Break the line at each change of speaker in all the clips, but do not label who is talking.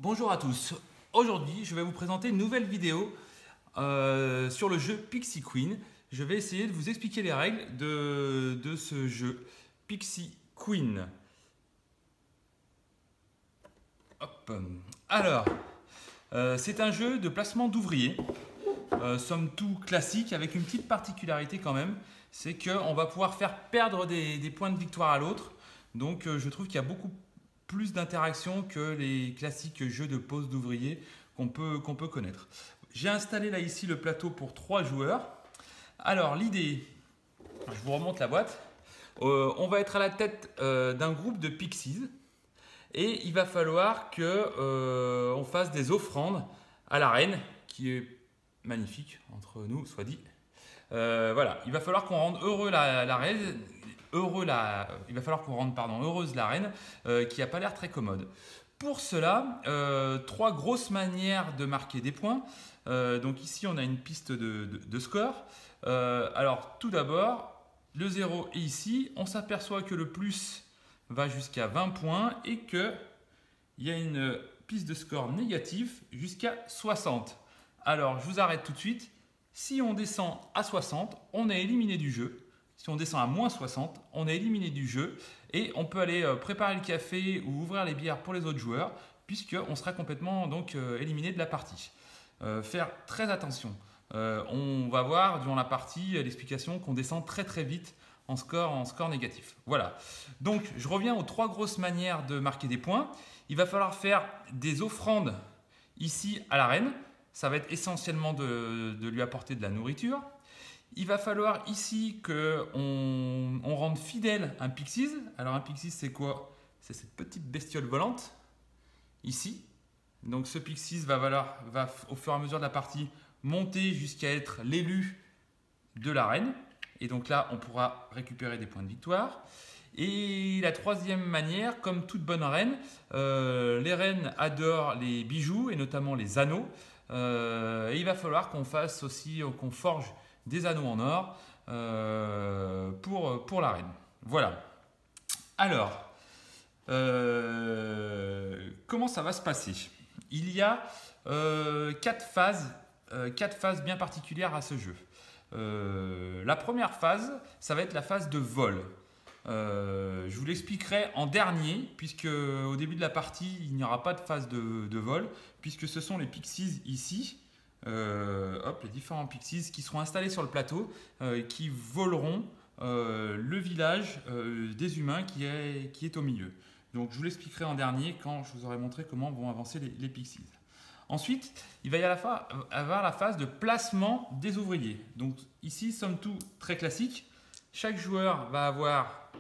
Bonjour à tous. Aujourd'hui, je vais vous présenter une nouvelle vidéo sur le jeu Pixie Queen. Je vais essayer de vous expliquer les règles de ce jeu Pixie Queen. Hop. Alors, c'est un jeu de placement d'ouvriers, somme toute classique, avec une petite particularité quand même, c'est qu'on va pouvoir faire perdre des points de victoire à l'autre. Donc, je trouve qu'il y a beaucoup plus d'interaction que les classiques jeux de pose d'ouvriers qu'on peut connaître. J'ai installé là ici le plateau pour 3 joueurs. Alors l'idée, je vous remonte la boîte, on va être à la tête d'un groupe de pixies et il va falloir que on fasse des offrandes à la reine qui est magnifique entre nous, soit dit. Voilà, il va falloir qu'on rende heureux la reine. Il va falloir qu'on rende heureuse la reine qui n'a pas l'air très commode. Pour cela, 3 grosses manières de marquer des points. Donc ici, on a une piste de score. Alors tout d'abord, le 0 est ici. On s'aperçoit que le plus va jusqu'à 20 points et qu'il y a une piste de score négative jusqu'à 60. Alors je vous arrête tout de suite. Si on descend à 60, on est éliminé du jeu. Si on descend à moins 60, on est éliminé du jeu et on peut aller préparer le café ou ouvrir les bières pour les autres joueurs puisqu'on sera complètement donc, éliminé de la partie. Faire très attention. On va voir durant la partie l'explication qu'on descend très vite en score négatif. Voilà. Donc je reviens aux 3 grosses manières de marquer des points. Il va falloir faire des offrandes ici à la reine. Ça va être essentiellement de lui apporter de la nourriture. Il va falloir ici qu'on rende fidèle un Pixies. Alors un Pixies, c'est quoi? C'est cette petite bestiole volante, ici. Donc ce Pixies va au fur et à mesure de la partie monter jusqu'à être l'élu de la reine. Et donc là, on pourra récupérer des points de victoire. Et la troisième manière, comme toute bonne reine, les reines adorent les bijoux et notamment les anneaux. Et il va falloir qu'on fasse aussi, qu'on forge des anneaux en or pour la reine. Voilà. Alors, comment ça va se passer? Il y a 4 phases bien particulières à ce jeu. La première phase, ça va être la phase de vol. Je vous l'expliquerai en dernier, puisque au début de la partie, il n'y aura pas de phase de vol, puisque ce sont les pixies ici. Les différents pixies qui seront installés sur le plateau, qui voleront le village des humains qui est au milieu. Donc je vous l'expliquerai en dernier quand je vous aurai montré comment vont avancer les pixies. Ensuite, il va y avoir la phase de placement des ouvriers. Donc ici, somme toute très classique. Chaque joueur va avoir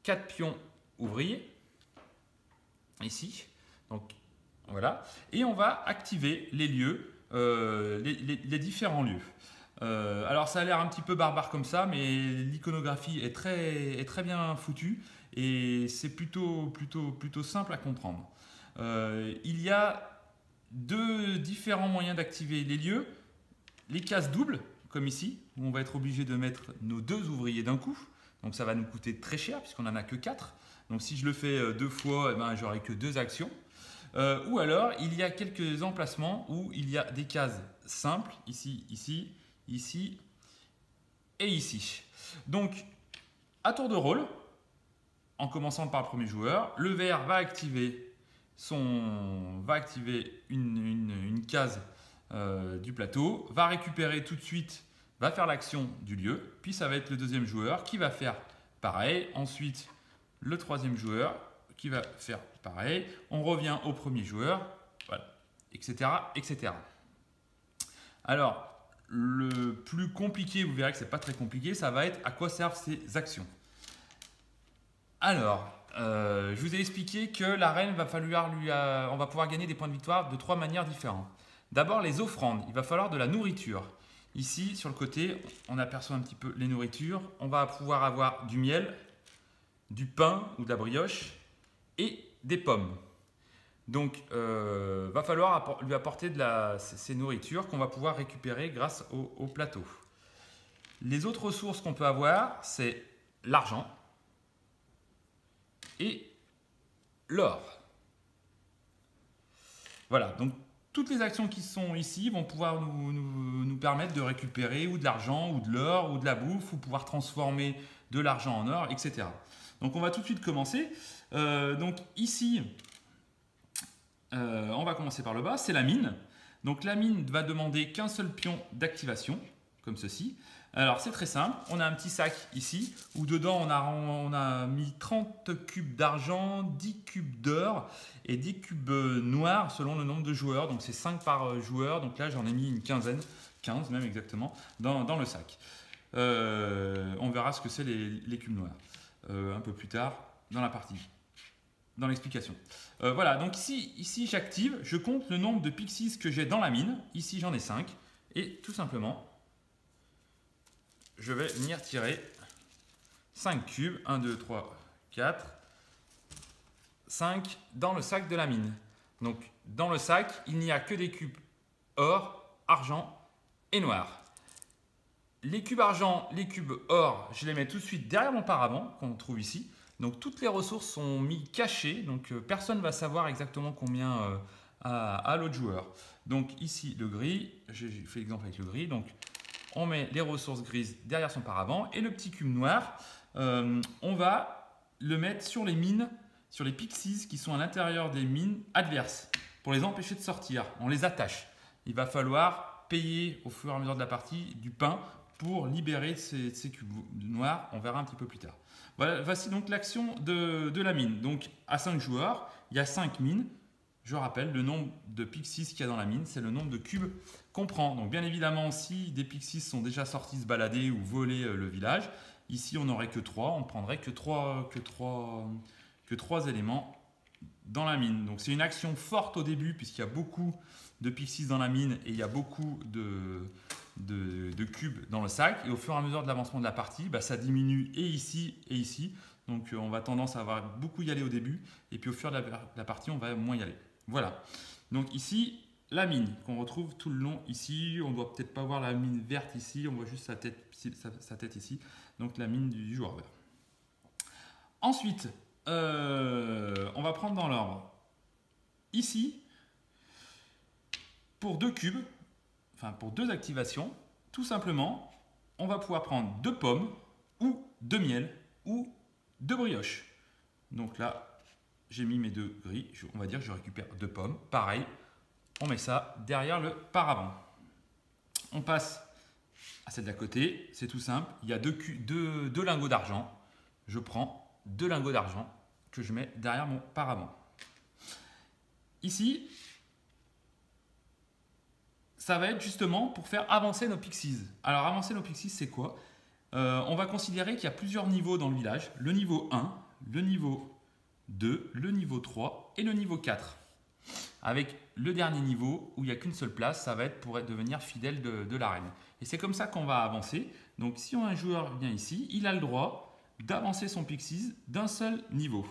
4 pions ouvriers, ici. Donc voilà. Et on va activer les lieux. Les différents lieux. Alors ça a l'air un petit peu barbare comme ça, mais l'iconographie est très bien foutue et c'est plutôt simple à comprendre. Il y a 2 différents moyens d'activer les lieux. Les cases doubles, comme ici, où on va être obligé de mettre nos 2 ouvriers d'un coup. Donc ça va nous coûter très cher puisqu'on n'en a que 4. Donc si je le fais 2 fois, j'aurai que 2 actions. Ou alors, il y a quelques emplacements où il y a des cases simples, ici, ici, ici et ici. Donc, à tour de rôle, en commençant par le premier joueur, le vert va activer une case du plateau, va récupérer tout de suite, va faire l'action du lieu, puis ça va être le deuxième joueur qui va faire pareil, ensuite le troisième joueur qui va faire pareil, on revient au premier joueur, voilà, etc., etc. Alors, le plus compliqué, vous verrez que ce n'est pas très compliqué, ça va être à quoi servent ces actions. Alors, je vous ai expliqué que la reine on va pouvoir gagner des points de victoire de 3 manières différentes. D'abord, les offrandes, il va falloir de la nourriture. Ici, sur le côté, on aperçoit un petit peu les nourritures. On va pouvoir avoir du miel, du pain ou de la brioche et des pommes. Donc, va falloir lui apporter ces nourritures qu'on va pouvoir récupérer grâce au plateau. Les autres ressources qu'on peut avoir, c'est l'argent et l'or. Voilà, donc toutes les actions qui sont ici vont pouvoir nous permettre de récupérer ou de l'argent, ou de l'or, ou de la bouffe, ou pouvoir transformer de l'argent en or, etc. Donc on va tout de suite commencer. Donc ici, on va commencer par le bas, c'est la mine. Donc la mine va demander qu'un seul pion d'activation, comme ceci. Alors c'est très simple, on a un petit sac ici où dedans on a mis 30 cubes d'argent, 10 cubes d'or et 10 cubes noirs selon le nombre de joueurs. Donc c'est 5 par joueur, donc là j'en ai mis une quinzaine, 15 même exactement, dans le sac. On verra ce que c'est les cubes noirs un peu plus tard dans la partie, dans l'explication. Voilà, donc ici j'active, je compte le nombre de pixies que j'ai dans la mine. Ici j'en ai 5 et tout simplement je vais venir tirer 5 cubes, 1, 2, 3, 4, 5 dans le sac de la mine. Donc dans le sac, il n'y a que des cubes or, argent et noir. Les cubes argent, les cubes or, je les mets tout de suite derrière mon paravent qu'on trouve ici. Donc toutes les ressources sont mises cachées, donc personne ne va savoir exactement combien à l'autre joueur. Donc ici le gris, j'ai fait l'exemple avec le gris, donc on met les ressources grises derrière son paravent et le petit cube noir, on va le mettre sur les mines, sur les pixies qui sont à l'intérieur des mines adverses pour les empêcher de sortir. On les attache. Il va falloir payer au fur et à mesure de la partie du pain pour libérer ces cubes noirs. On verra un petit peu plus tard. Voilà, voici donc l'action de la mine. Donc à 5 joueurs, il y a 5 mines. Je rappelle, le nombre de pixies qu'il y a dans la mine, c'est le nombre de cubes qu'on prend. Donc bien évidemment, si des pixies sont déjà sortis se balader ou voler le village, ici on n'aurait que 3, on ne prendrait que 3 éléments dans la mine. Donc c'est une action forte au début puisqu'il y a beaucoup de pixies dans la mine et il y a beaucoup de cubes dans le sac. Et au fur et à mesure de l'avancement de la partie, ça diminue et ici et ici. Donc on va tendance à avoir beaucoup y aller au début et puis au fur et à mesure de la partie, on va moins y aller. Voilà. Donc ici, la mine qu'on retrouve tout le long ici. On ne doit peut-être pas voir la mine verte ici. On voit juste sa tête ici. Donc la mine du joueur vert. Ensuite, on va prendre dans l'ordre. Ici, pour 2 cubes, enfin pour 2 activations, tout simplement, on va pouvoir prendre 2 pommes ou 2 miel ou 2 brioches. Donc là, j'ai mis mes 2 gris. On va dire que je récupère 2 pommes. Pareil, on met ça derrière le paravent. On passe à celle d'à côté. C'est tout simple. Il y a 2 lingots d'argent. Je prends 2 lingots d'argent que je mets derrière mon paravent. Ici, ça va être justement pour faire avancer nos pixies. Alors avancer nos pixies, c'est quoi? On va considérer qu'il y a plusieurs niveaux dans le village. Le niveau 1, le niveau 2, le niveau 3 et le niveau 4. Avec le dernier niveau où il n'y a qu'une seule place, ça va être pour devenir fidèle de la reine. Et c'est comme ça qu'on va avancer. Donc si un joueur vient ici, il a le droit d'avancer son pixies d'un seul niveau.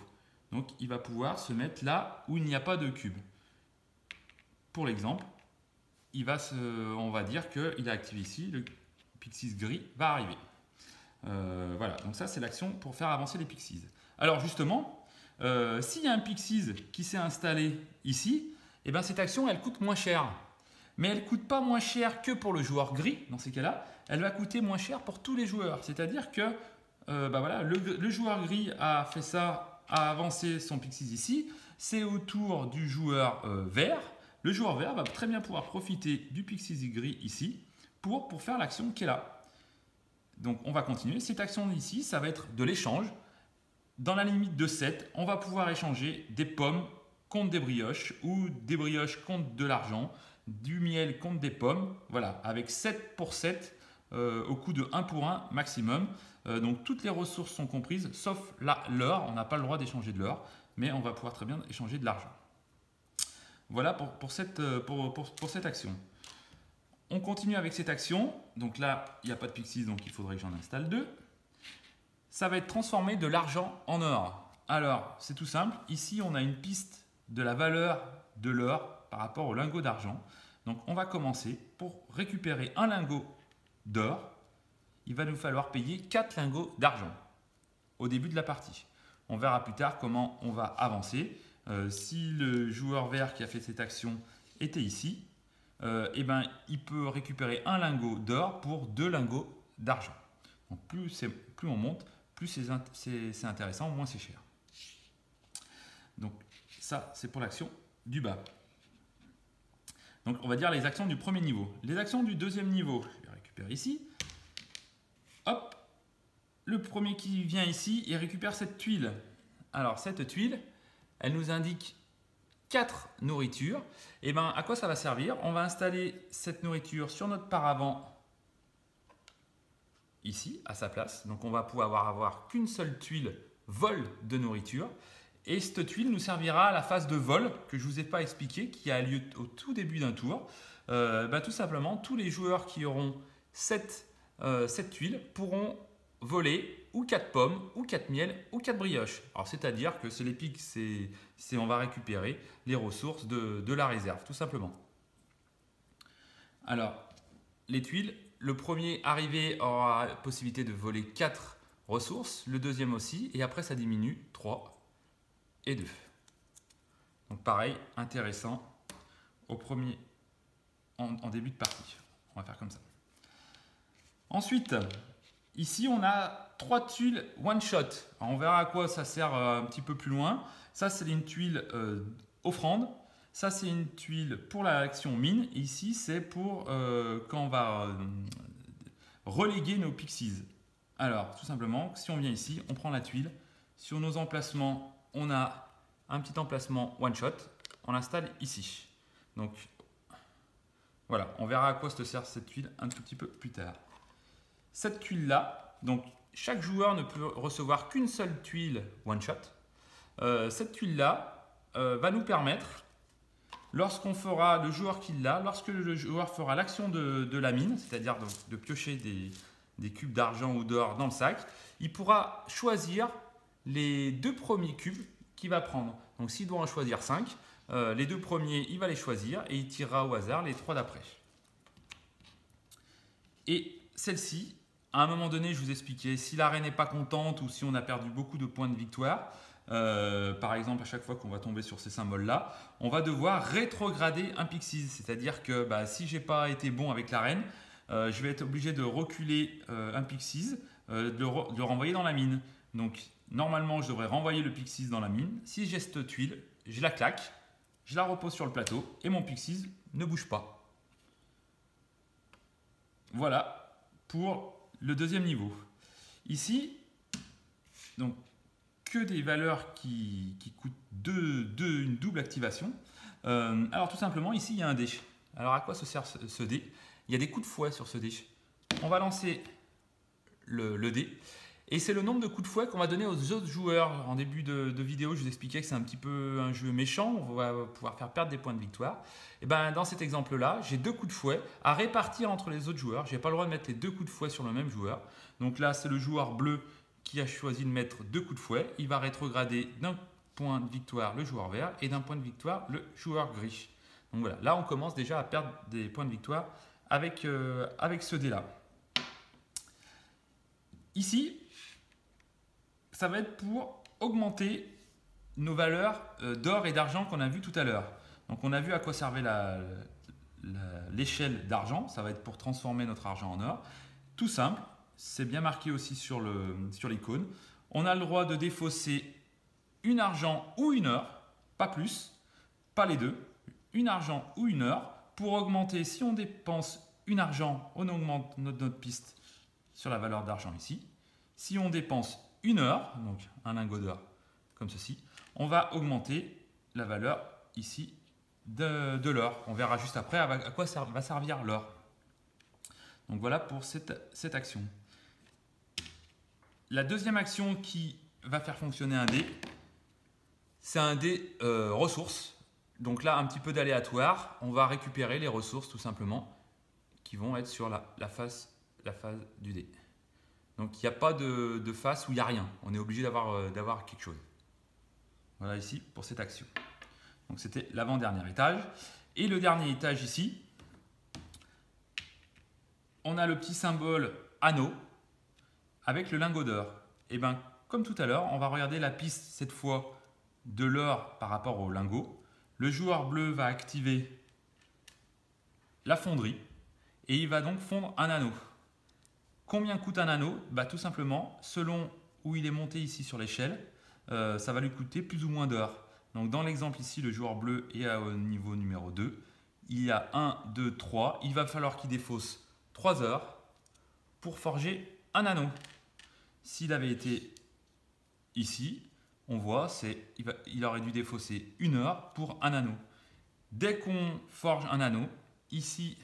Donc il va pouvoir se mettre là où il n'y a pas de cube. Pour l'exemple, on va dire qu'il a activé ici, le pixies gris va arriver. Voilà, donc ça c'est l'action pour faire avancer les pixies. Alors justement, s'il y a un pixies qui s'est installé ici, eh ben cette action elle coûte moins cher. Mais elle ne coûte pas moins cher que pour le joueur gris, dans ces cas-là, elle va coûter moins cher pour tous les joueurs. C'est-à-dire que voilà, le joueur gris a fait ça, a avancé son pixies ici, c'est au tour du joueur vert. Le joueur vert va très bien pouvoir profiter du pixies gris ici pour faire l'action qui est là. Donc on va continuer. Cette action ici, ça va être de l'échange. Dans la limite de 7, on va pouvoir échanger des pommes contre des brioches ou des brioches contre de l'argent, du miel contre des pommes. Voilà, avec 7 pour 7 au coût de 1 pour 1 maximum. Donc toutes les ressources sont comprises, sauf l'or. On n'a pas le droit d'échanger de l'or, mais on va pouvoir très bien échanger de l'argent. Voilà pour cette action. On continue avec cette action. Donc là, il n'y a pas de pixies, donc il faudrait que j'en installe 2. Ça va être transformer de l'argent en or. Alors, c'est tout simple. Ici, on a une piste de la valeur de l'or par rapport au lingot d'argent. Donc, on va commencer. Pour récupérer un lingot d'or, il va nous falloir payer 4 lingots d'argent au début de la partie. On verra plus tard comment on va avancer. Si le joueur vert qui a fait cette action était ici, eh ben, il peut récupérer un lingot d'or pour 2 lingots d'argent. Donc plus on monte, plus c'est intéressant, moins c'est cher. Donc ça, c'est pour l'action du bas. Donc on va dire les actions du premier niveau. Les actions du deuxième niveau, je vais récupérer ici. Hop, le premier qui vient ici, il récupère cette tuile. Alors cette tuile, elle nous indique 4 nourritures. Et ben à quoi ça va servir? On va installer cette nourriture sur notre paravent ici, à sa place. Donc on va pouvoir avoir qu'une seule tuile vol de nourriture. Et cette tuile nous servira à la phase de vol que je ne vous ai pas expliqué, qui a lieu au tout début d'un tour. Tout simplement, tous les joueurs qui auront cette tuile pourront voler ou 4 pommes, ou 4 miels, ou 4 brioches. Alors c'est-à-dire que c'est les pics, on va récupérer les ressources de la réserve, tout simplement. Alors, les tuiles, le premier arrivé aura la possibilité de voler 4 ressources, le deuxième aussi, et après ça diminue 3 et 2. Donc pareil, intéressant au premier en début de partie. On va faire comme ça. Ensuite, ici on a 3 tuiles one shot. Alors, on verra à quoi ça sert un petit peu plus loin. Ça c'est une tuile offrande. Ça c'est une tuile pour l'action mine. Et ici c'est pour quand on va reléguer nos pixies. Alors tout simplement, si on vient ici, on prend la tuile. Sur nos emplacements, on a un petit emplacement one shot, on l'installe ici. Donc voilà, on verra à quoi se sert cette tuile un tout petit peu plus tard. Cette tuile là, donc chaque joueur ne peut recevoir qu'une seule tuile one shot. Cette tuile là va nous permettre, lorsqu'on fera le joueur qui l'a, lorsque le joueur fera l'action de la mine, c'est-à-dire de piocher des cubes d'argent ou d'or dans le sac, il pourra choisir les 2 premiers cubes qu'il va prendre. Donc s'il doit en choisir 5, les 2 premiers, il va les choisir et il tirera au hasard les 3 d'après. Et celle-ci, à un moment donné, je vous expliquais, si la reine n'est pas contente ou si on a perdu beaucoup de points de victoire, par exemple à chaque fois qu'on va tomber sur ces symboles-là, on va devoir rétrograder un pixie. C'est-à-dire que si je n'ai pas été bon avec la reine, je vais être obligé de reculer un pixie, de le renvoyer dans la mine. Donc normalement, je devrais renvoyer le pixie dans la mine. Si j'ai cette tuile, je la claque, je la repose sur le plateau et mon pixie ne bouge pas. Voilà pour le deuxième niveau. Ici, donc, que des valeurs qui coûtent une double activation. Alors tout simplement, ici, il y a un dé. Alors à quoi se sert ce dé? Il y a des coups de fouet sur ce dé. On va lancer le dé. Et c'est le nombre de coups de fouet qu'on va donner aux autres joueurs. En début de vidéo, je vous expliquais que c'est un petit peu un jeu méchant. On va pouvoir faire perdre des points de victoire. Et ben, dans cet exemple-là, j'ai 2 coups de fouet à répartir entre les autres joueurs. Je n'ai pas le droit de mettre les 2 coups de fouet sur le même joueur. Donc là, c'est le joueur bleu qui a choisi de mettre 2 coups de fouet. Il va rétrograder d'un point de victoire le joueur vert et d'un point de victoire le joueur gris. Donc voilà, là on commence déjà à perdre des points de victoire avec ce dé-là. Ici, ça va être pour augmenter nos valeurs d'or et d'argent qu'on a vu tout à l'heure. Donc on a vu à quoi servait l'échelle d'argent, ça va être pour transformer notre argent en or. Tout simple, c'est bien marqué aussi sur l'icône. On a le droit de défausser une argent ou une or, pas plus, pas les deux, une argent ou une or, pour augmenter, si on dépense une argent, on augmente notre piste sur la valeur d'argent ici. Si on dépense une or, donc un lingot d'or comme ceci, on va augmenter la valeur ici de l'or. On verra juste après à quoi ça va servir l'or. Donc voilà pour cette action. La deuxième action qui va faire fonctionner un dé, c'est un dé ressources. Donc là, un petit peu d'aléatoire. On va récupérer les ressources tout simplement qui vont être sur la face du dé. Donc il n'y a pas de face où il n'y a rien. On est obligé d'avoir quelque chose. Voilà ici pour cette action. Donc c'était l'avant-dernier étage. Et le dernier étage ici, on a le petit symbole anneau avec le lingot d'or. Et bien comme tout à l'heure, on va regarder la piste cette fois de l'or par rapport au lingot. Le joueur bleu va activer la fonderie et il va donc fondre un anneau. Combien coûte un anneau? Tout simplement, selon où il est monté ici sur l'échelle, ça va lui coûter plus ou moins d'heures. Donc dans l'exemple ici, le joueur bleu est au niveau numéro 2. Il y a 1, 2, 3. Il va falloir qu'il défausse 3 heures pour forger un anneau. S'il avait été ici, on voit, il aurait dû défausser 1 heure pour un anneau. Dès qu'on forge un anneau, ici,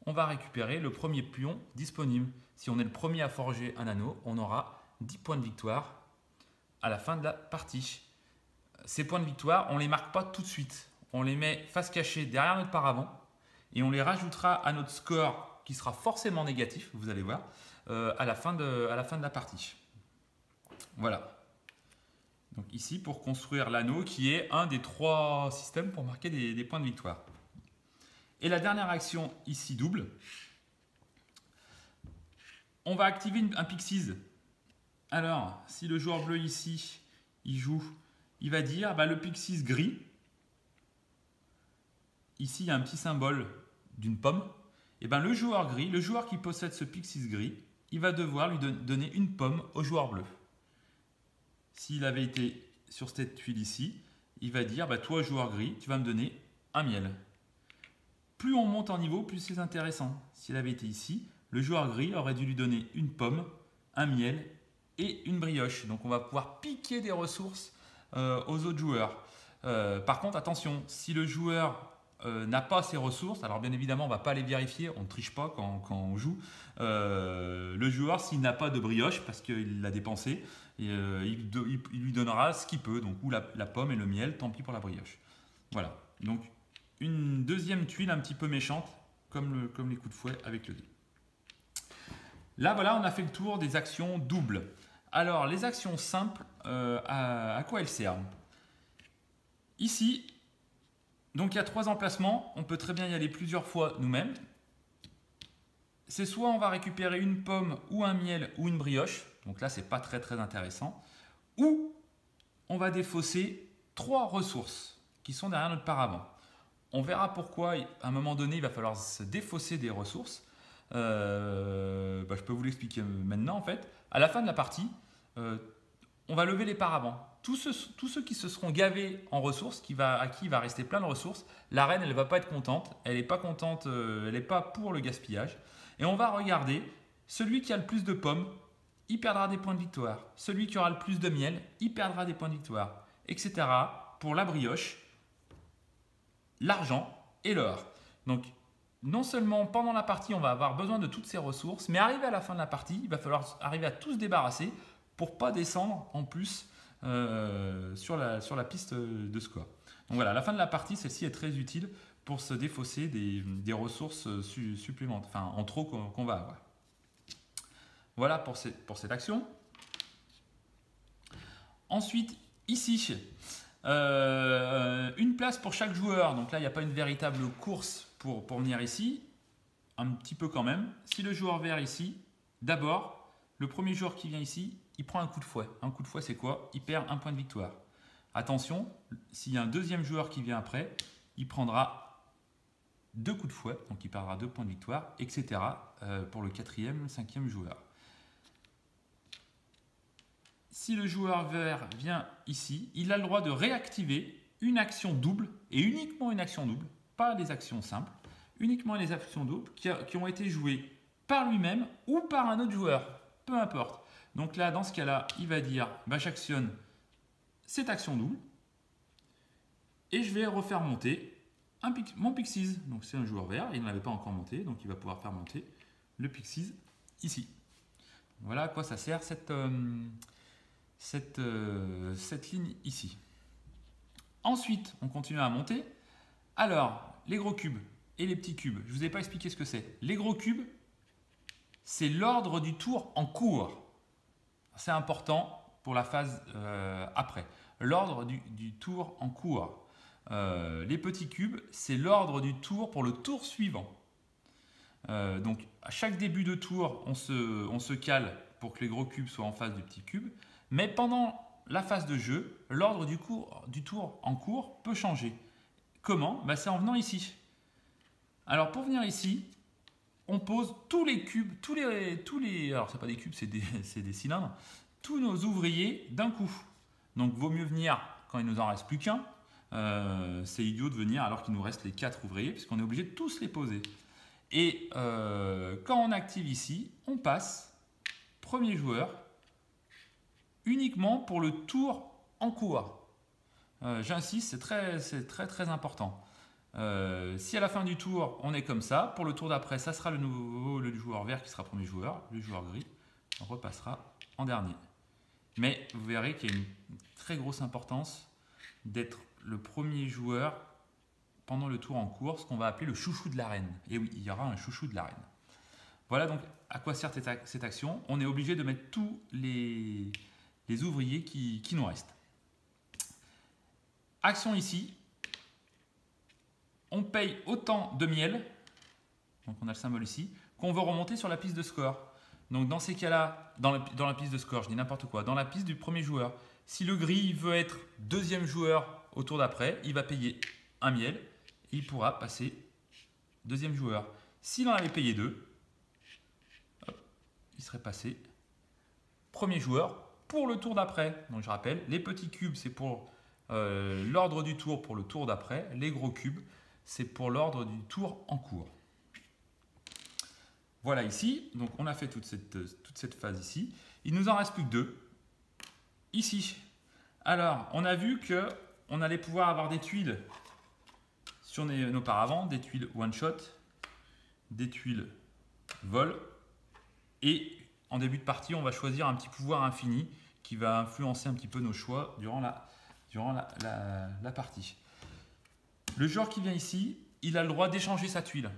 on va récupérer le premier pion disponible. Si on est le premier à forger un anneau, on aura 10 points de victoire à la fin de la partie. Ces points de victoire, on ne les marque pas tout de suite. On les met face cachée derrière notre paravent et on les rajoutera à notre score qui sera forcément négatif, vous allez voir, à la fin de la partie. Voilà. Donc ici, pour construire l'anneau qui est un des 3 systèmes pour marquer des points de victoire. Et la dernière action ici double, on va activer un Pixies. Alors, si le joueur bleu ici, il joue, il va dire le Pixies gris. Ici, il y a un petit symbole d'une pomme. Et le joueur gris, le joueur qui possède ce Pixies gris, il va devoir lui donner une pomme au joueur bleu. S'il avait été sur cette tuile ici, il va dire toi, joueur gris, tu vas me donner un miel. Plus on monte en niveau, plus c'est intéressant. S'il avait été ici, le joueur gris aurait dû lui donner une pomme, un miel et une brioche. Donc on va pouvoir piquer des ressources aux autres joueurs. Par contre, attention, si le joueur n'a pas ces ressources, alors bien évidemment on ne va pas les vérifier, on ne triche pas quand on joue. Le joueur, s'il n'a pas de brioche parce qu'il l'a dépensé, il lui donnera ce qu'il peut, donc ou la pomme et le miel, tant pis pour la brioche. Voilà, donc une deuxième tuile un petit peu méchante, comme les coups de fouet avec le dé. Là voilà, on a fait le tour des actions doubles. Alors les actions simples, à quoi elles servent? Ici, donc il y a 3 emplacements, on peut très bien y aller plusieurs fois nous-mêmes. C'est soit on va récupérer une pomme ou un miel ou une brioche, donc là c'est pas très intéressant, ou on va défausser 3 ressources qui sont derrière notre paravent. On verra pourquoi à un moment donné il va falloir se défausser des ressources. Je peux vous l'expliquer maintenant en fait. À la fin de la partie, on va lever les paravents. Tous ceux qui se seront gavés en ressources, à qui il va rester plein de ressources, la reine elle ne va pas être contente, elle n'est pas contente, elle n'est pas pour le gaspillage. Et on va regarder, celui qui a le plus de pommes, il perdra des points de victoire. Celui qui aura le plus de miel, il perdra des points de victoire, etc. Pour la brioche, l'argent et l'or. Donc non seulement pendant la partie on va avoir besoin de toutes ces ressources, mais arrivé à la fin de la partie, il va falloir arriver à tout se débarrasser pour ne pas descendre en plus sur la piste de score. Donc voilà, à la fin de la partie, celle-ci est très utile pour se défausser des ressources supplémentaires, enfin en trop qu'on va avoir. Voilà pour cette action. Ensuite, ici, une place pour chaque joueur. Donc là, il n'y a pas une véritable course pour venir ici. Un petit peu quand même. Si le joueur vert ici, d'abord, le premier joueur qui vient ici, il prend un coup de fouet. Un coup de fouet, c'est quoi? Il perd un point de victoire. Attention, s'il y a un deuxième joueur qui vient après, il prendra 2 coups de fouet, donc il perdra 2 points de victoire, etc. Pour le 4e, 5e joueur. Si le joueur vert vient ici, il a le droit de réactiver une action double, et uniquement une action double, pas les actions simples, uniquement les actions doubles qui ont été jouées par lui-même ou par un autre joueur, peu importe. Donc là, dans ce cas-là, il va dire j'actionne cette action double et je vais refaire monter mon Pixies. Donc c'est un joueur vert, il n'en avait pas encore monté, donc il va pouvoir faire monter le Pixies ici. Voilà à quoi ça sert cette ligne ici. Ensuite, on continue à monter. Alors, les gros cubes et les petits cubes, je ne vous ai pas expliqué ce que c'est. Les gros cubes, c'est l'ordre du tour en cours. C'est important pour la phase après. L'ordre du tour en cours. Les petits cubes, c'est l'ordre du tour pour le tour suivant. Donc, à chaque début de tour, on se cale pour que les gros cubes soient en face du petit cube. Mais pendant la phase de jeu, l'ordre du tour en cours peut changer. Comment? C'est en venant ici. Alors pour venir ici, on pose tous les cubes, alors c'est pas des cubes, c'est des cylindres, tous nos ouvriers d'un coup. Donc vaut mieux venir quand il nous en reste plus qu'un. C'est idiot de venir alors qu'il nous reste les 4 ouvriers puisqu'on est obligé de tous les poser. Et quand on active ici, on passe premier joueur uniquement pour le tour en cours. J'insiste, c'est très important. Si à la fin du tour on est comme ça, pour le tour d'après ça sera le joueur vert qui sera premier joueur, le joueur gris repassera en dernier. Mais vous verrez qu'il y a une très grosse importance d'être le premier joueur pendant le tour en cours, ce qu'on va appeler le chouchou de l'arène. Et oui, il y aura un chouchou de l'arène. Voilà donc à quoi sert cette action. On est obligé de mettre tous les ouvriers qui nous restent. Action ici. On paye autant de miel, donc on a le symbole ici, qu'on veut remonter sur la piste de score. Donc dans ces cas-là, dans la piste de score, je dis n'importe quoi, dans la piste du premier joueur, si le gris veut être deuxième joueur au tour d'après, il va payer un miel et il pourra passer deuxième joueur. S'il en avait payé 2, il serait passé premier joueur pour le tour d'après. Donc je rappelle, les petits cubes, c'est pour l'ordre du tour pour le tour d'après. Les gros cubes, c'est pour l'ordre du tour en cours. Voilà ici, donc on a fait toute cette phase ici. Il nous en reste plus que 2. Ici. Alors, on a vu qu'on allait pouvoir avoir des tuiles sur nos paravents, des tuiles one-shot, des tuiles vol. Et en début de partie, on va choisir un petit pouvoir infini qui va influencer un petit peu nos choix durant la partie. Le joueur qui vient ici, il a le droit d'échanger sa tuile.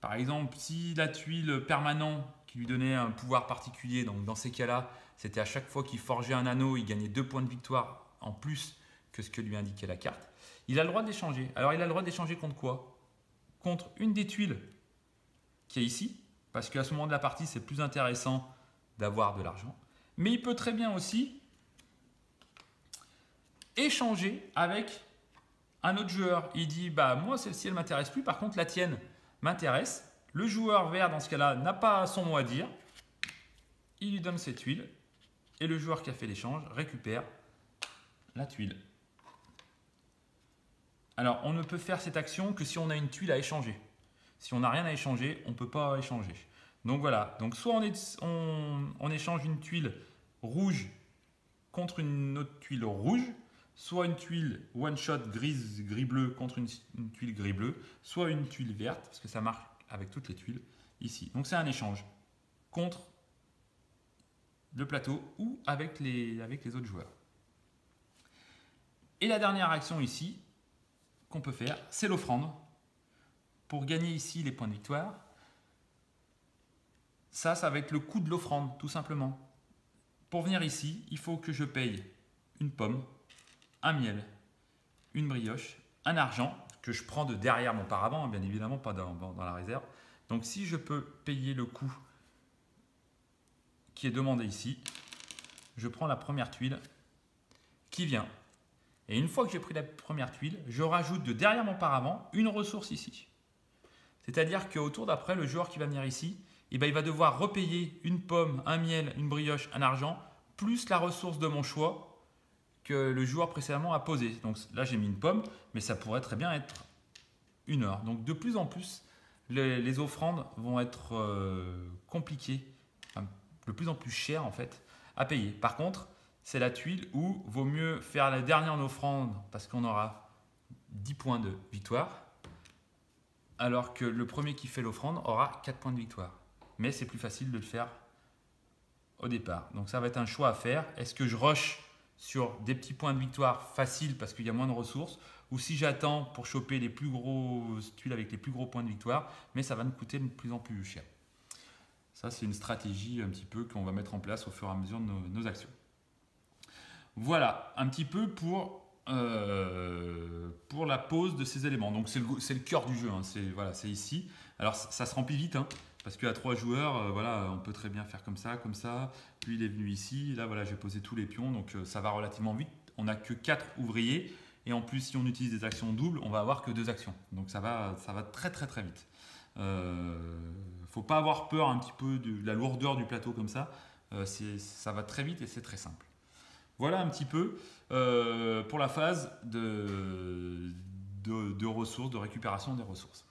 Par exemple, si la tuile permanent qui lui donnait un pouvoir particulier, donc dans ces cas-là, c'était à chaque fois qu'il forgeait un anneau, il gagnait 2 points de victoire en plus que ce que lui indiquait la carte. Il a le droit d'échanger. Alors il a le droit d'échanger contre quoi? Contre une des tuiles qui est ici, parce qu'à ce moment de la partie, c'est plus intéressant d'avoir de l'argent. Mais il peut très bien aussi échanger avec un autre joueur. Il dit, moi celle-ci elle ne m'intéresse plus, par contre la tienne m'intéresse. Le joueur vert dans ce cas-là n'a pas son mot à dire. Il lui donne ses tuiles et le joueur qui a fait l'échange récupère la tuile. Alors on ne peut faire cette action que si on a une tuile à échanger. Si on n'a rien à échanger, on ne peut pas échanger. Donc voilà, donc soit on échange une tuile rouge contre une autre tuile rouge, soit une tuile one-shot gris-bleu contre une tuile gris-bleu, soit une tuile verte, parce que ça marche avec toutes les tuiles ici. Donc c'est un échange contre le plateau ou avec les autres joueurs. Et la dernière action ici qu'on peut faire, c'est l'offrande. Pour gagner ici les points de victoire, ça va être le coût de l'offrande, tout simplement. Pour venir ici, il faut que je paye une pomme, un miel, une brioche, un argent que je prends de derrière mon paravent, bien évidemment, pas dans la réserve. Donc si je peux payer le coût qui est demandé ici, je prends la première tuile qui vient. Et une fois que j'ai pris la première tuile, je rajoute de derrière mon paravent une ressource ici. C'est-à-dire qu'au tour d'après, le joueur qui va venir ici, il va devoir repayer une pomme, un miel, une brioche, un argent, plus la ressource de mon choix que le joueur précédemment a posé. Donc là, j'ai mis une pomme, mais ça pourrait très bien être une or. Donc de plus en plus, les offrandes vont être compliquées, enfin, de plus en plus chères en fait, à payer. Par contre, c'est la tuile où vaut mieux faire la dernière en offrande parce qu'on aura 10 points de victoire, alors que le premier qui fait l'offrande aura 4 points de victoire. Mais c'est plus facile de le faire au départ. Donc ça va être un choix à faire. Est-ce que je rush sur des petits points de victoire faciles parce qu'il y a moins de ressources, ou si j'attends pour choper les plus grosses tuiles avec les plus gros points de victoire, mais ça va me coûter de plus en plus cher. Ça, c'est une stratégie un petit peu qu'on va mettre en place au fur et à mesure de nos actions. Voilà, un petit peu pour la pose de ces éléments. Donc c'est le cœur du jeu, hein. C'est ici. Alors ça se remplit vite, hein, parce qu'à 3 joueurs, voilà, on peut très bien faire comme ça, Lui, il est venu ici. Là, voilà, j'ai posé tous les pions. Donc, ça va relativement vite. On n'a que 4 ouvriers. Et en plus, si on utilise des actions doubles, on va avoir que 2 actions. Donc, ça va très, très, très vite. Faut pas avoir peur un petit peu de la lourdeur du plateau comme ça. Ça va très vite et c'est très simple. Voilà un petit peu pour la phase de ressources, de récupération des ressources.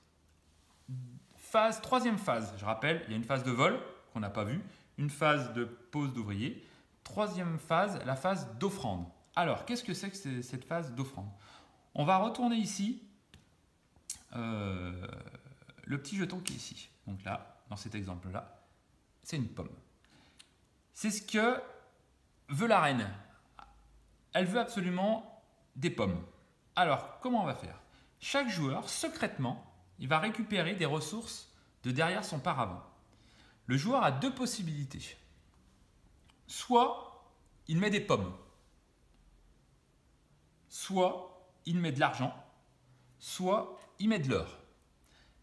Troisième phase, je rappelle, il y a une phase de vol qu'on n'a pas vue, une phase de pose d'ouvrier. Troisième phase, la phase d'offrande. Alors, qu'est-ce que c'est que cette phase d'offrande? On va retourner ici le petit jeton qui est ici. Donc là, dans cet exemple-là, c'est une pomme. C'est ce que veut la reine. Elle veut absolument des pommes. Alors, comment on va faire? Chaque joueur, secrètement, il va récupérer des ressources de derrière son paravent. Le joueur a 2 possibilités. Soit il met des pommes, soit il met de l'argent, soit il met de l'or.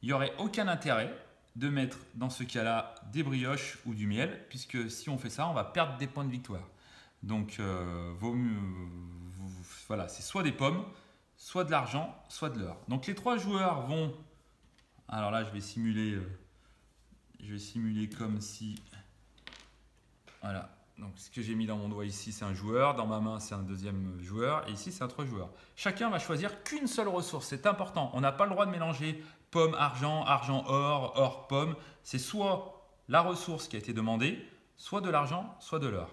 Il n'y aurait aucun intérêt de mettre dans ce cas-là des brioches ou du miel, puisque si on fait ça, on va perdre des points de victoire. Donc, vaut mieux, voilà, c'est soit des pommes, soit de l'argent, soit de l'or. Donc les 3 joueurs vont, alors là je vais simuler comme si, voilà, donc ce que j'ai mis dans mon doigt ici c'est un joueur, dans ma main c'est un deuxième joueur et ici c'est un 3 joueurs. Chacun va choisir qu'une seule ressource, c'est important, on n'a pas le droit de mélanger pomme, argent, argent, or, or, pomme. C'est soit la ressource qui a été demandée, soit de l'argent, soit de l'or.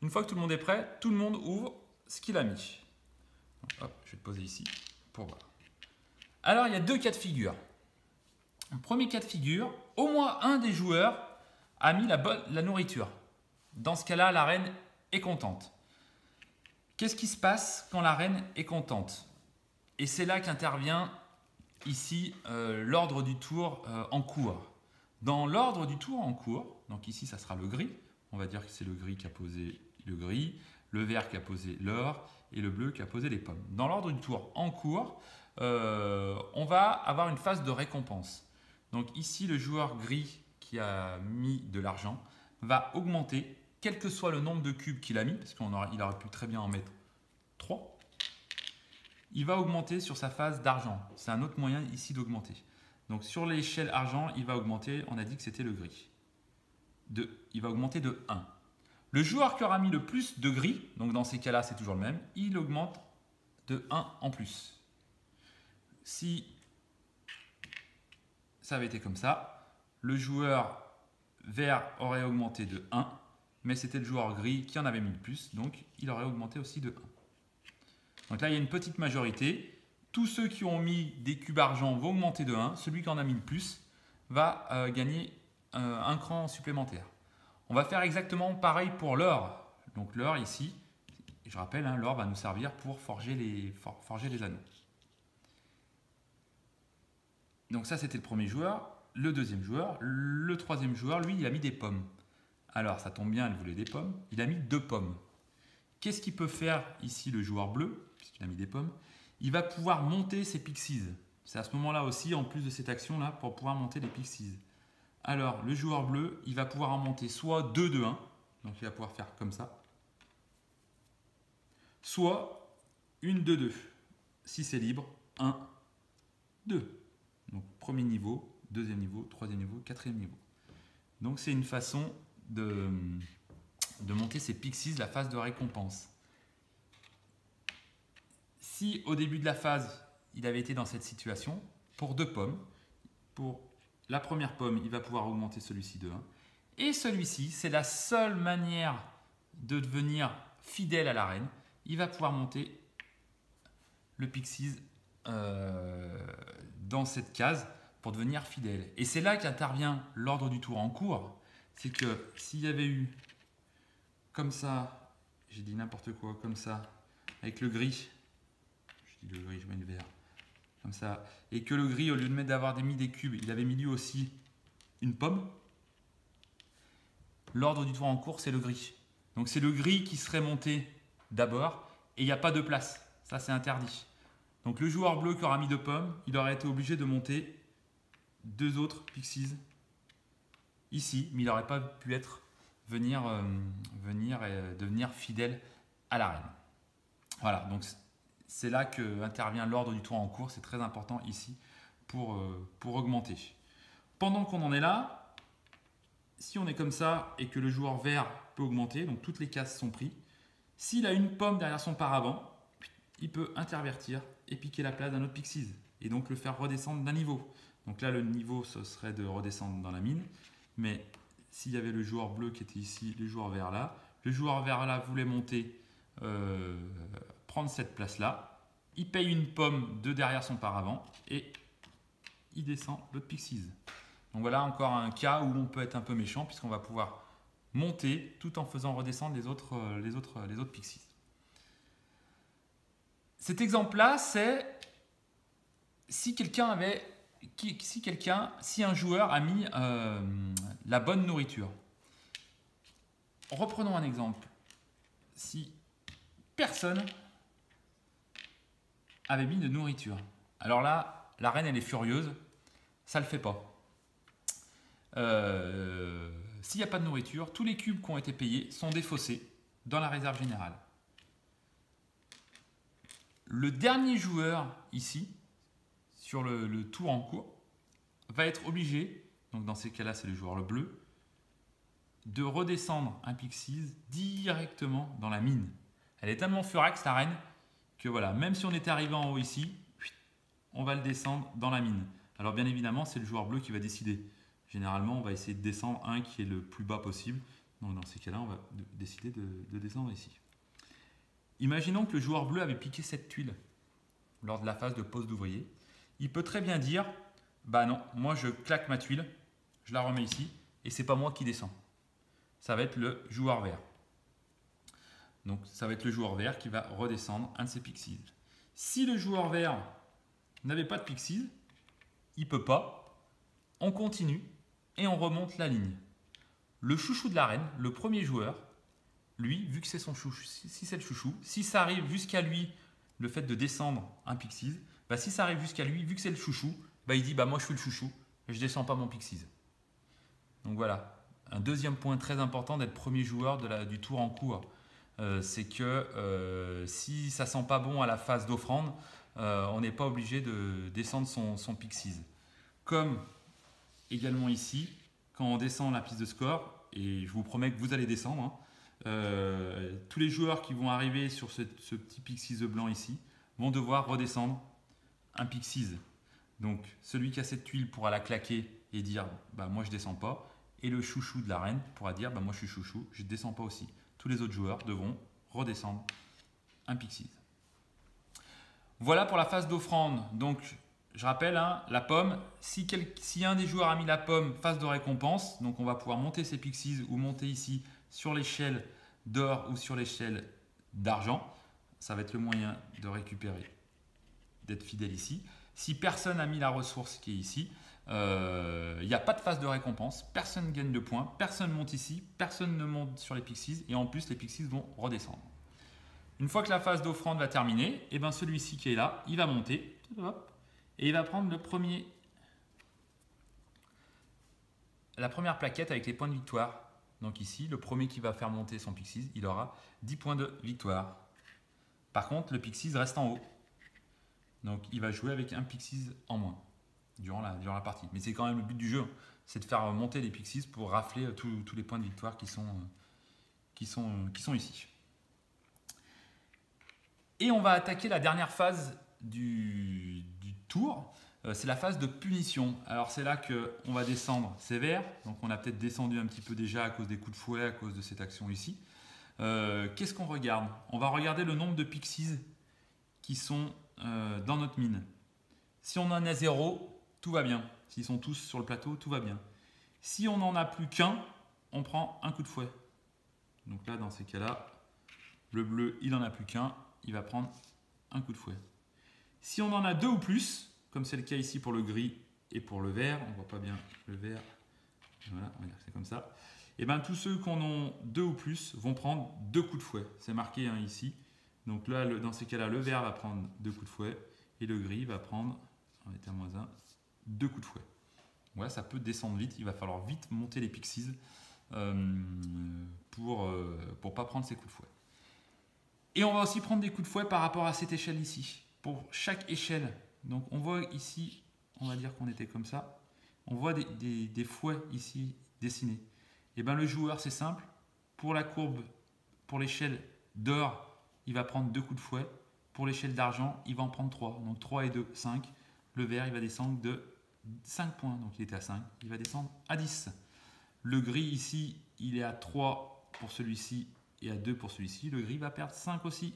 Une fois que tout le monde est prêt, tout le monde ouvre ce qu'il a mis. Donc, hop, je vais le poser ici pour voir. Alors, il y a 2 cas de figure. Le premier cas de figure, au moins un des joueurs a mis la nourriture. Dans ce cas-là, la reine est contente. Qu'est-ce qui se passe quand la reine est contente? Et c'est là qu'intervient ici l'ordre du tour en cours. Dans l'ordre du tour en cours, donc ici ça sera le gris, on va dire que c'est le gris qui a posé le gris, le vert qui a posé l'or et le bleu qui a posé les pommes. Dans l'ordre du tour en cours, on va avoir une phase de récompense. Donc ici le joueur gris qui a mis de l'argent va augmenter, quel que soit le nombre de cubes qu'il a mis, parce qu'il aurait pu très bien en mettre 3, il va augmenter sur sa phase d'argent. C'est un autre moyen ici d'augmenter. Donc sur l'échelle argent, il va augmenter, on a dit que c'était le gris. Il va augmenter de 1. Le joueur qui aura mis le plus de gris, donc dans ces cas-là c'est toujours le même, il augmente de 1 en plus. Si ça avait été comme ça, le joueur vert aurait augmenté de 1, mais c'était le joueur gris qui en avait mis le plus, donc il aurait augmenté aussi de 1. Donc là, il y a une petite majorité. Tous ceux qui ont mis des cubes argent vont augmenter de 1. Celui qui en a mis le plus va gagner un cran supplémentaire. On va faire exactement pareil pour l'or. Donc l'or ici, je rappelle, hein, l'or va nous servir pour forger les anneaux. Donc ça, c'était le premier joueur. Le deuxième joueur. Le troisième joueur, lui, il a mis des pommes. Alors, ça tombe bien, il voulait des pommes. Il a mis 2 pommes. Qu'est-ce qu'il peut faire ici le joueur bleu, puisqu'il a mis des pommes? Il va pouvoir monter ses pixies. C'est à ce moment-là aussi, en plus de cette action-là, pour pouvoir monter les pixies. Alors, le joueur bleu, il va pouvoir en monter soit 2 de 1, donc il va pouvoir faire comme ça, soit une de 2. Si c'est libre, 1, 2. Donc, premier niveau, deuxième niveau, troisième niveau, quatrième niveau. Donc, c'est une façon de monter ses pixies, la phase de récompense. Si au début de la phase, il avait été dans cette situation, pour 2 pommes, pour la première pomme, il va pouvoir augmenter celui-ci de 1. Et celui-ci, c'est la seule manière de devenir fidèle à la reine. Il va pouvoir monter le pixies dans cette case pour devenir fidèle. Et c'est là qu'intervient l'ordre du tour en cours. C'est que s'il y avait eu comme ça, j'ai dit n'importe quoi, comme ça, avec le gris, je dis le gris, je mets le vert, comme ça, et que le gris, au lieu de d'avoir mis des cubes, il avait mis lui aussi une pomme, l'ordre du tour en cours, c'est le gris. Donc c'est le gris qui serait monté d'abord, et il n'y a pas de place, ça c'est interdit. Donc le joueur bleu qui aura mis 2 pommes, il aurait été obligé de monter 2 autres pixies ici, mais il n'aurait pas pu être venir et devenir fidèle à la reine. Voilà, donc c'est là que intervient l'ordre du tour en cours. C'est très important ici pour augmenter. Pendant qu'on en est là, si on est comme ça et que le joueur vert peut augmenter, donc toutes les cases sont prises, s'il a une pomme derrière son paravent, il peut intervertir et piquer la place d'un autre pixies et donc le faire redescendre d'un niveau. Donc là, le niveau, ce serait de redescendre dans la mine, mais s'il y avait le joueur bleu qui était ici, le joueur vert là voulait monter, prendre cette place-là, il paye une pomme de derrière son paravent et il descend l'autre pixies. Donc voilà encore un cas où on peut être un peu méchant puisqu'on va pouvoir monter tout en faisant redescendre les autres pixies. Cet exemple-là, c'est si un joueur a mis la bonne nourriture. Reprenons un exemple. Si personne avait mis de nourriture, alors là, la reine, elle est furieuse, ça ne le fait pas. S'il n'y a pas de nourriture, tous les cubes qui ont été payés sont défaussés dans la réserve générale. Le dernier joueur ici, sur le tour en cours, va être obligé, donc dans ces cas-là c'est le joueur le bleu, de redescendre un pixies directement dans la mine. Elle est tellement furax la reine que voilà, même si on était arrivé en haut ici, on va le descendre dans la mine. Alors bien évidemment c'est le joueur bleu qui va décider. Généralement on va essayer de descendre un qui est le plus bas possible. Donc dans ces cas-là on va décider de descendre ici. Imaginons que le joueur bleu avait piqué cette tuile lors de la phase de pose d'ouvrier. Il peut très bien dire, bah non, moi je claque ma tuile, je la remets ici, et c'est pas moi qui descends. Ça va être le joueur vert. Donc ça va être le joueur vert qui va redescendre un de ses pixies. Si le joueur vert n'avait pas de pixies, il ne peut pas, on continue et on remonte la ligne. Le chouchou de la reine, le premier joueur, lui, vu que c'est son chouchou, si c'est le chouchou, si ça arrive jusqu'à lui, le fait de descendre un pixies, bah si ça arrive jusqu'à lui, vu que c'est le chouchou, bah il dit bah moi je suis le chouchou, je ne descends pas mon pixies. Donc voilà, un deuxième point très important d'être premier joueur du tour en cours, c'est que si ça sent pas bon à la phase d'offrande, on n'est pas obligé de descendre son pixies. Comme également ici, quand on descend la piste de score, et je vous promets que vous allez descendre, hein, tous les joueurs qui vont arriver sur ce petit pixies blanc ici vont devoir redescendre un pixies. Donc celui qui a cette tuile pourra la claquer et dire bah moi je descends pas, et le chouchou de la reine pourra dire bah moi je suis chouchou, je ne descends pas aussi. Tous les autres joueurs devront redescendre un pixies. Voilà pour la phase d'offrande. Donc je rappelle, hein, la pomme, si un des joueurs a mis la pomme, phase de récompense, donc on va pouvoir monter ses pixies ou monter ici sur l'échelle d'or ou sur l'échelle d'argent. Ça va être le moyen de récupérer, d'être fidèle ici. Si personne n'a mis la ressource qui est ici, il n'y a pas de phase de récompense, personne ne gagne de points, personne monte ici, personne ne monte sur les pixies et en plus les pixies vont redescendre. Une fois que la phase d'offrande va terminer, et ben celui-ci qui est là, il va monter et il va prendre la première plaquette avec les points de victoire. Donc ici, le premier qui va faire monter son pixies, il aura 10 points de victoire. Par contre, le pixies reste en haut. Donc il va jouer avec un pixies en moins durant la partie. Mais c'est quand même le but du jeu, c'est de faire monter les pixies pour rafler tous les points de victoire qui sont ici. Et on va attaquer la dernière phase du tour, c'est la phase de punition. Alors c'est là qu'on va descendre sévère, donc on a peut-être descendu un petit peu déjà à cause des coups de fouet, à cause de cette action ici. Qu'est-ce qu'on regarde? On va regarder le nombre de pixies qui sont dans notre mine. Si on en a 0, tout va bien. S'ils sont tous sur le plateau, tout va bien. Si on n'en a plus qu'un, on prend un coup de fouet. Donc là, dans ces cas-là, le bleu, il n'en a plus qu'un, il va prendre un coup de fouet. Si on en a 2 ou plus, comme c'est le cas ici pour le gris et pour le vert, on ne voit pas bien le vert, voilà, c'est comme ça, et bien tous ceux qui en ont 2 ou plus vont prendre 2 coups de fouet. C'est marqué hein, ici. Donc là, dans ces cas-là, le vert va prendre 2 coups de fouet et le gris va prendre, on était à -1, 2 coups de fouet. Voilà, ça peut descendre vite, il va falloir vite monter les pixies pour pas prendre ces coups de fouet. Et on va aussi prendre des coups de fouet par rapport à cette échelle ici. Pour chaque échelle, donc on voit ici, on va dire qu'on était comme ça, on voit des fouets ici dessinés. Et bien le joueur, c'est simple, pour la courbe, pour l'échelle d'or, il va prendre 2 coups de fouet. Pour l'échelle d'argent, il va en prendre 3. Donc 3 et 2, 5. Le vert, il va descendre de 5 points. Donc il était à 5. Il va descendre à 10. Le gris ici, il est à 3 pour celui-ci et à 2 pour celui-ci. Le gris va perdre 5 aussi.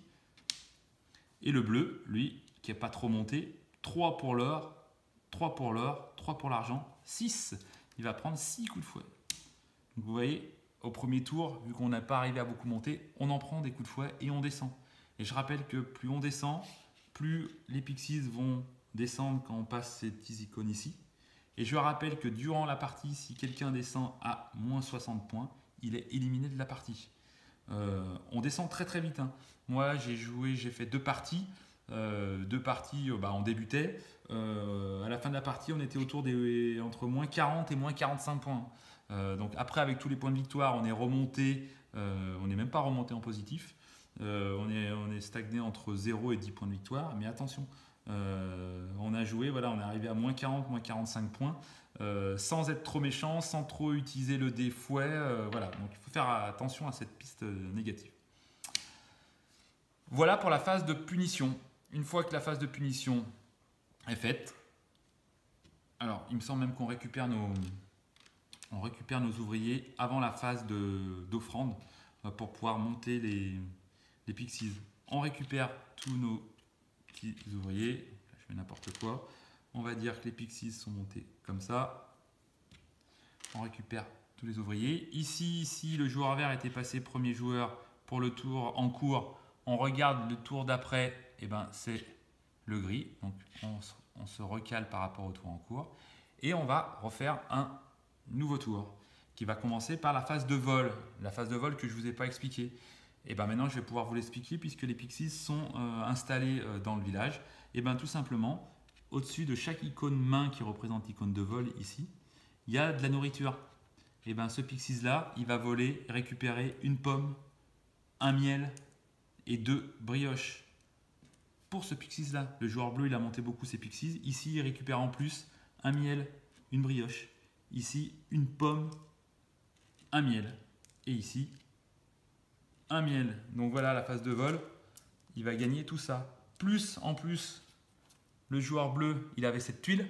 Et le bleu, lui, qui n'est pas trop monté, 3 pour l'or, 3 pour l'or, 3 pour l'argent, 6. Il va prendre 6 coups de fouet. Donc vous voyez, au premier tour, vu qu'on n'a pas arrivé à beaucoup monter, on en prend des coups de fouet et on descend. Et je rappelle que plus on descend, plus les pixies vont descendre quand on passe ces petites icônes ici. Et je rappelle que durant la partie, si quelqu'un descend à moins 60 points, il est éliminé de la partie. On descend très très vite. Hein. Moi, j'ai fait 2 parties. On débutait. À la fin de la partie, on était entre moins 40 et moins 45 points. Donc après, avec tous les points de victoire, on est remonté. On n'est même pas remonté en positif. On est stagné entre 0 et 10 points de victoire. Mais attention, on a joué, voilà, on est arrivé à moins 40, moins 45 points. Sans être trop méchant, sans trop utiliser le dé fouet. Voilà, donc il faut faire attention à cette piste négative. Voilà pour la phase de punition. Une fois que la phase de punition est faite, alors il me semble même qu'on récupère nos ouvriers avant la phase d'offrande pour pouvoir monter les pixies. On récupère tous nos petits ouvriers. Là, je fais n'importe quoi. On va dire que les pixies sont montés comme ça. On récupère tous les ouvriers. Ici, le joueur vert était passé premier joueur pour le tour en cours. On regarde le tour d'après, et ben c'est le gris. Donc on se recale par rapport au tour en cours. Et on va refaire un nouveau tour qui va commencer par la phase de vol. La phase de vol que je ne vous ai pas expliquée. Et ben maintenant je vais pouvoir vous l'expliquer puisque les pixies sont installés dans le village. Et ben tout simplement, au-dessus de chaque icône main qui représente l'icône de vol ici, il y a de la nourriture. Et ben ce pixie là, il va voler, récupérer une pomme, un miel et 2 brioches. Pour ce pixie là, le joueur bleu il a monté beaucoup ses pixies. Ici il récupère en plus un miel, une brioche. Ici une pomme, un miel. Et ici un miel. Donc voilà la phase de vol. Il va gagner tout ça. Plus en plus, le joueur bleu, il avait cette tuile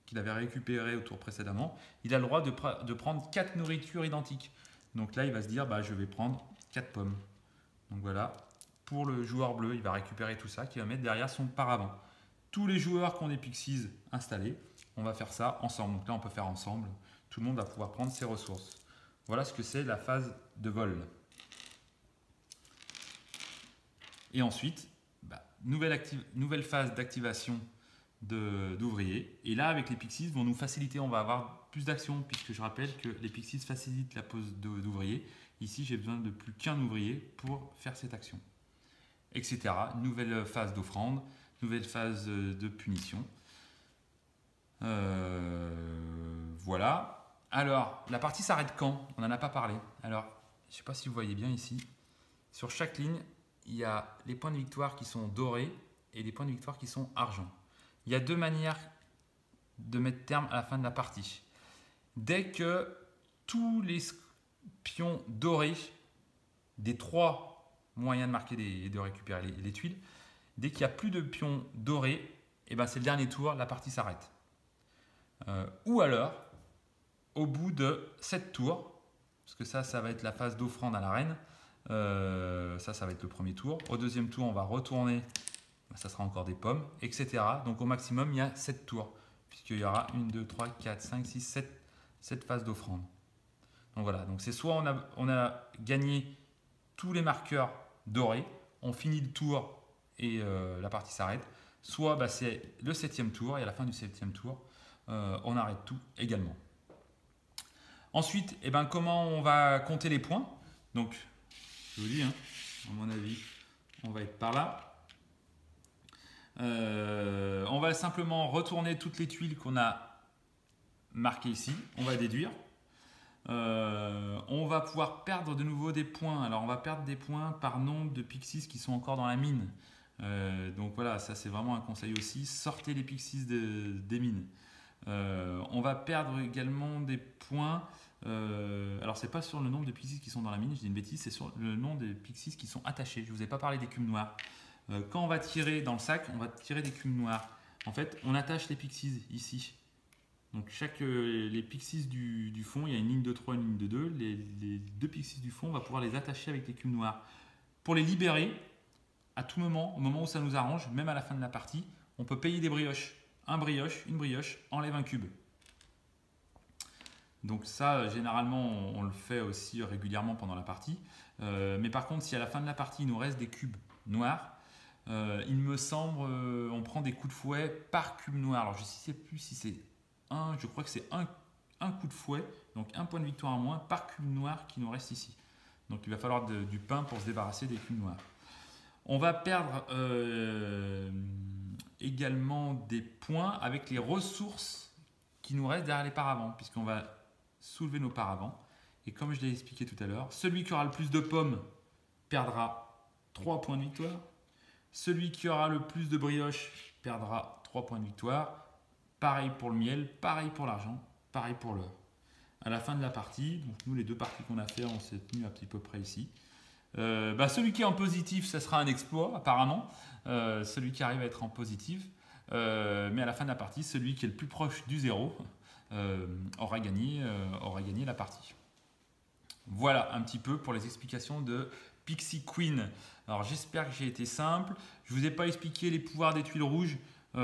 qu'il avait récupérée au tour précédemment. Il a le droit de prendre 4 nourritures identiques. Donc là, il va se dire, bah, je vais prendre 4 pommes. Donc voilà, pour le joueur bleu, il va récupérer tout ça qu'il va mettre derrière son paravent. Tous les joueurs qui ont des pixies installés, on va faire ça ensemble. Donc là, on peut faire ensemble. Tout le monde va pouvoir prendre ses ressources. Voilà ce que c'est la phase de vol. Et ensuite, nouvelle phase d'activation d'ouvriers. Et là, avec les pixies, vont nous faciliter. On va avoir plus d'actions puisque je rappelle que les pixies facilitent la pose d'ouvriers. Ici, j'ai besoin de plus qu'un ouvrier pour faire cette action, etc. Nouvelle phase d'offrande, nouvelle phase de punition. Voilà. Alors, la partie s'arrête quand? On n'en a pas parlé. Alors, je ne sais pas si vous voyez bien ici. Sur chaque ligne, il y a les points de victoire qui sont dorés et les points de victoire qui sont argent. Il y a 2 manières de mettre terme à la fin de la partie. Dès que tous les pions dorés, des 3 moyens de marquer et de récupérer les tuiles, dès qu'il n'y a plus de pions dorés, et ben c'est le dernier tour, la partie s'arrête. Ou alors, au bout de 7 tours, parce que ça va être la phase d'offrande à la reine, ça va être le premier tour. Au deuxième tour, on va retourner, ça sera encore des pommes, etc. Donc au maximum, il y a 7 tours, puisqu'il y aura 1, 2, 3, 4, 5, 6, 7 phases d'offrande. Donc voilà, donc c'est soit on a gagné tous les marqueurs dorés, on finit le tour et la partie s'arrête, soit bah, c'est le 7e tour et à la fin du 7e tour, on arrête tout également. Ensuite, eh ben, comment on va compter les points? Donc, je vous dis, hein, à mon avis, on va être par là. On va simplement retourner toutes les tuiles qu'on a marquées ici. On va déduire. On va pouvoir perdre de nouveau des points. Alors on va perdre des points par nombre de pixies qui sont encore dans la mine. Donc voilà, ça c'est vraiment un conseil aussi. Sortez les pixies des mines. On va perdre également des points. Alors c'est pas sur le nombre de pixies qui sont dans la mine, je dis une bêtise, c'est sur le nombre de pixies qui sont attachés. Je vous ai pas parlé des cubes noirs. Quand on va tirer dans le sac, on va tirer des cubes noirs. En fait, on attache les pixies ici. Donc les pixies du fond, il y a une ligne de 3, une ligne de 2. Les deux pixies du fond, on va pouvoir les attacher avec des cubes noirs. Pour les libérer, à tout moment, au moment où ça nous arrange, même à la fin de la partie, on peut payer des brioches. Une brioche, enlève un cube. Donc ça, généralement, on le fait aussi régulièrement pendant la partie. Mais par contre, si à la fin de la partie, il nous reste des cubes noirs, il me semble, on prend des coups de fouet par cube noir. Alors je ne sais plus si c'est je crois que c'est un coup de fouet, donc un point de victoire en moins par cube noir qui nous reste ici. Donc il va falloir du pain pour se débarrasser des cubes noirs. On va perdre également des points avec les ressources qui nous restent derrière les paravents, puisqu'on va soulever nos paravents. Et comme je l'ai expliqué tout à l'heure, celui qui aura le plus de pommes perdra 3 points de victoire. Celui qui aura le plus de brioches perdra 3 points de victoire. Pareil pour le miel, pareil pour l'argent, pareil pour l'or. À la fin de la partie, donc nous les deux parties qu'on a fait, on s'est tenu à petit peu près ici. Celui qui est en positif, ça sera un exploit apparemment. Celui qui arrive à être en positif. Mais à la fin de la partie, celui qui est le plus proche du zéro aura gagné la partie. Voilà un petit peu pour les explications de Pixie Queen. Alors j'espère que j'ai été simple. Je ne vous ai pas expliqué les pouvoirs des tuiles rouges. Il y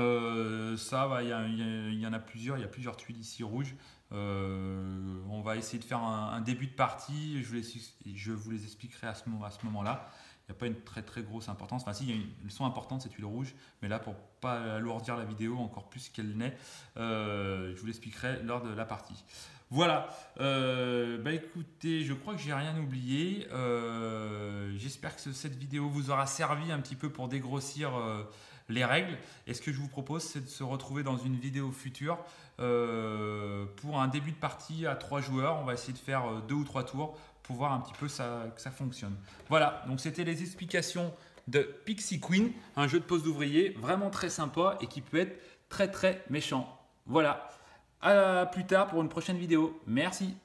en a plusieurs. Il y a plusieurs tuiles ici rouges. On va essayer de faire un début de partie. Je vous les expliquerai à ce moment-là. Il n'y a pas une très grosse importance. Enfin, si, elles sont importantes ces tuiles rouges, mais là, pour ne pas alourdir la vidéo encore plus qu'elle n'est, je vous l'expliquerai lors de la partie. Voilà, écoutez, je crois que j'ai rien oublié. J'espère que cette vidéo vous aura servi un petit peu pour dégrossir les règles. Et ce que je vous propose, c'est de se retrouver dans une vidéo future pour un début de partie à 3 joueurs. On va essayer de faire 2 ou 3 tours pour voir un petit peu que ça fonctionne. Voilà, donc c'était les explications de Pixie Queen, un jeu de pose d'ouvrier vraiment très sympa et qui peut être très méchant. Voilà. À plus tard pour une prochaine vidéo. Merci.